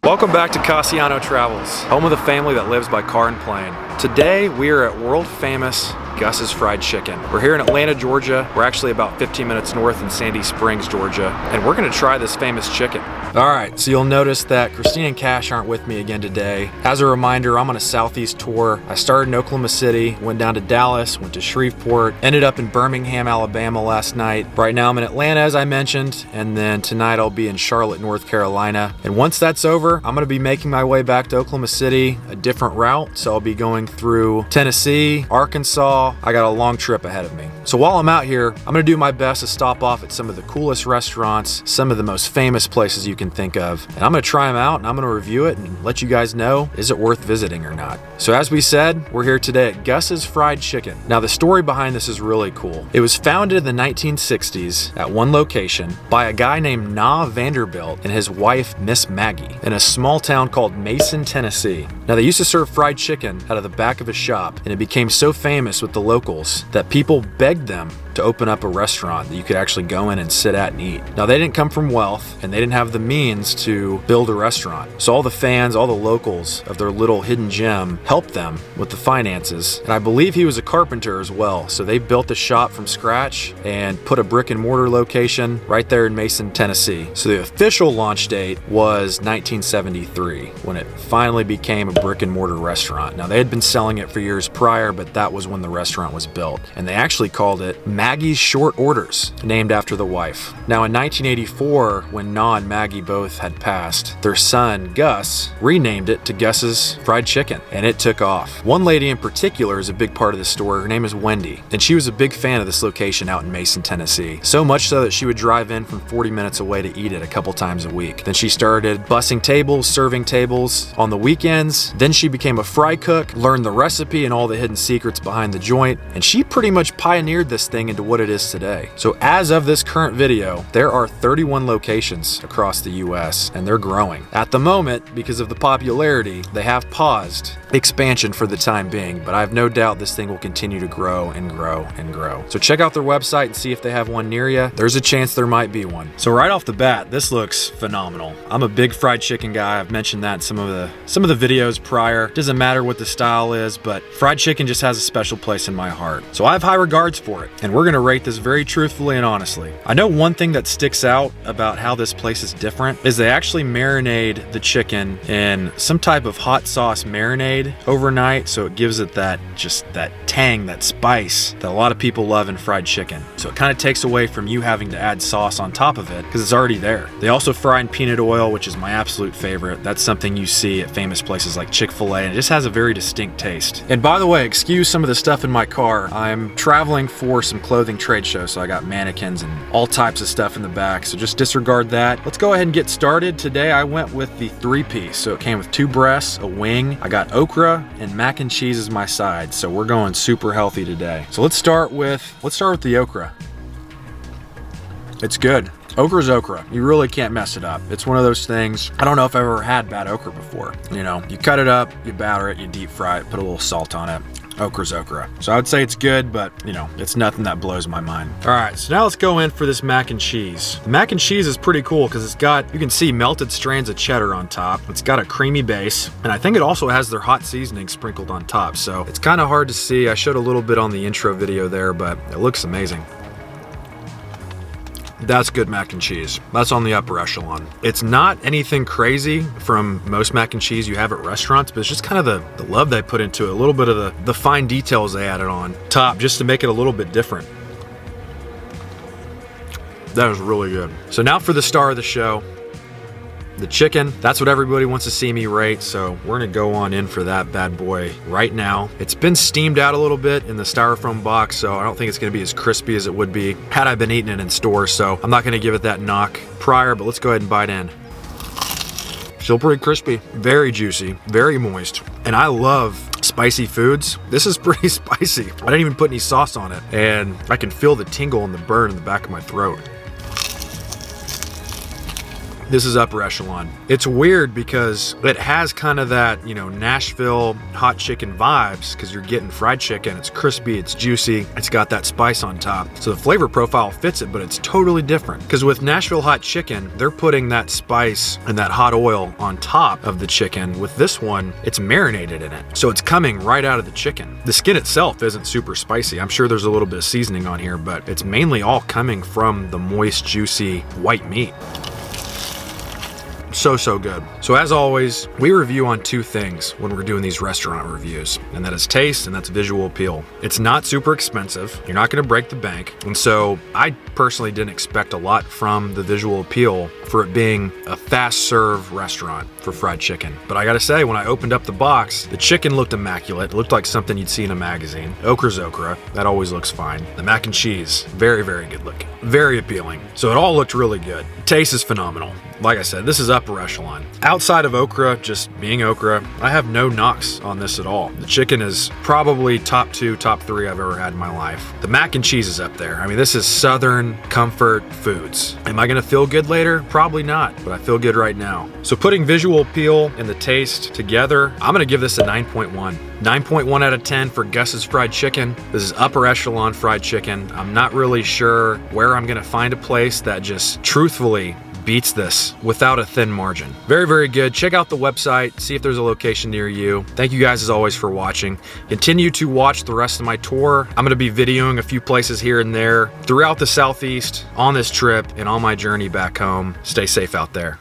Welcome back to Casiano Travels, home of the family that lives by car and plane. Today we are at world famous Gus's Fried Chicken. We're here in Atlanta, Georgia. We're actually about 15 minutes north in Sandy Springs, Georgia, and we're gonna try this famous chicken. All right, so you'll notice that Christine and Cash aren't with me again today. As a reminder, I'm on a Southeast tour. I started in Oklahoma City, went down to Dallas, went to Shreveport, ended up in Birmingham, Alabama last night. Right now I'm in Atlanta, as I mentioned, and then tonight I'll be in Charlotte, North Carolina. And once that's over, I'm gonna be making my way back to Oklahoma City, a different route. So I'll be going through Tennessee, Arkansas. I got a long trip ahead of me. So while I'm out here, I'm gonna do my best to stop off at some of the coolest restaurants, some of the most famous places you can think of. And I'm gonna try them out and I'm gonna review it and let you guys know, is it worth visiting or not? So as we said, we're here today at Gus's Fried Chicken. Now the story behind this is really cool. It was founded in the 1960s at one location by a guy named Na Vanderbilt and his wife, Miss Maggie, in a small town called Mason, Tennessee. Now they used to serve fried chicken out of the back of a shop, and it became so famous with the locals that people begged them to open up a restaurant that you could actually go in and sit at and eat. Now they didn't come from wealth and they didn't have the means to build a restaurant. So all the fans, all the locals of their little hidden gem helped them with the finances. And I believe he was a carpenter as well. So they built the shop from scratch and put a brick and mortar location right there in Mason, Tennessee. So the official launch date was 1973 when it finally became a brick and mortar restaurant. Now they had been selling it for years prior, but that was when the restaurant was built. And they actually called it Maggie's Short Orders, named after the wife. Now in 1984, when Na and Maggie both had passed, their son, Gus, renamed it to Gus's Fried Chicken, and it took off. One lady in particular is a big part of the store. Her name is Wendy, and she was a big fan of this location out in Mason, Tennessee. So much so that she would drive in from 40 minutes away to eat it a couple times a week. Then she started bussing tables, serving tables on the weekends. Then she became a fry cook, learned the recipe and all the hidden secrets behind the joint, and she pretty much pioneered this thing into what it is today. So as of this current video, there are 31 locations across the US and they're growing. At the moment, because of the popularity, they have paused expansion for the time being, but I have no doubt this thing will continue to grow and grow and grow. So check out their website and see if they have one near you. There's a chance there might be one. So right off the bat, this looks phenomenal. I'm a big fried chicken guy. I've mentioned that in some of the videos prior. Doesn't matter what the style is, but fried chicken just has a special place in my heart. So I have high regards for it, and we're gonna rate this very truthfully and honestly. I know one thing that sticks out about how this place is different is they actually marinate the chicken in some type of hot sauce marinade overnight, so it gives it that tang, that spice that a lot of people love in fried chicken. So it kind of takes away from you having to add sauce on top of it because it's already there. They also fry in peanut oil, which is my absolute favorite. That's something you see at famous places like Chick-fil-A, and it just has a very distinct taste. And by the way, excuse some of the stuff in my car. I'm traveling for some clothing trade shows, so I got mannequins and all types of stuff in the back, so just disregard that. Let's go ahead and get started. Today I went with the 3-piece, so it came with 2 breasts, a wing. I got okra and mac and cheese as my side, so we're going super healthy today. So let's start with the okra. It's good. Okra's okra. You really can't mess it up. It's one of those things, I don't know if I've ever had bad okra before. You know, you cut it up, you batter it, you deep fry it, put a little salt on it. Okra's okra. So I would say it's good, but you know, it's nothing that blows my mind. All right, so now let's go in for this mac and cheese. The mac and cheese is pretty cool because it's got, you can see melted strands of cheddar on top. It's got a creamy base, and I think it also has their hot seasoning sprinkled on top. So it's kind of hard to see. I showed a little bit on the intro video there, but it looks amazing. That's good mac and cheese. That's on the upper echelon. It's not anything crazy from most mac and cheese you have at restaurants, but it's just kind of the love they put into it, a little bit of the fine details they added on top just to make it a little bit different. That was really good. So now for the star of the show, the chicken. That's what everybody wants to see me rate, so we're gonna go on in for that bad boy right now. It's been steamed out a little bit in the styrofoam box, so I don't think it's gonna be as crispy as it would be had I been eating it in stores, so I'm not gonna give it that knock prior, but let's go ahead and bite in. Still pretty crispy, very juicy, very moist, and I love spicy foods. This is pretty spicy. I didn't even put any sauce on it, and I can feel the tingle and the burn in the back of my throat. This is upper echelon. It's weird because it has kind of that, you know, Nashville hot chicken vibes, because you're getting fried chicken. It's crispy, it's juicy, it's got that spice on top. So the flavor profile fits it, but it's totally different. Because with Nashville hot chicken, they're putting that spice and that hot oil on top of the chicken. With this one, it's marinated in it. So it's coming right out of the chicken. The skin itself isn't super spicy. I'm sure there's a little bit of seasoning on here, but it's mainly all coming from the moist, juicy white meat. So good. So as always, we review on two things when we're doing these restaurant reviews, and that is taste and that's visual appeal. It's not super expensive. You're not going to break the bank. And so I personally didn't expect a lot from the visual appeal for it being a fast serve restaurant for fried chicken. But I gotta say, when I opened up the box, the chicken looked immaculate. It looked like something you'd see in a magazine. Okra's okra. That always looks fine. The mac and cheese, very good looking. Very appealing. So it all looked really good. Taste is phenomenal. Like I said, this is upper echelon. Outside of okra, just being okra, I have no knocks on this at all. The chicken is probably top 2, top 3 I've ever had in my life. The mac and cheese is up there. I mean, this is Southern comfort foods. Am I gonna feel good later? Probably not, but I feel good right now. So putting visual appeal and the taste together, I'm gonna give this a 9.1. 9.1 out of 10 for Gus's Fried Chicken. This is upper echelon fried chicken. I'm not really sure where I'm gonna find a place that just truthfully beats this without a thin margin. Very good. Check out the website, see if there's a location near you. Thank you guys as always for watching. Continue to watch the rest of my tour. I'm gonna be videoing a few places here and there throughout the Southeast on this trip and on my journey back home. Stay safe out there.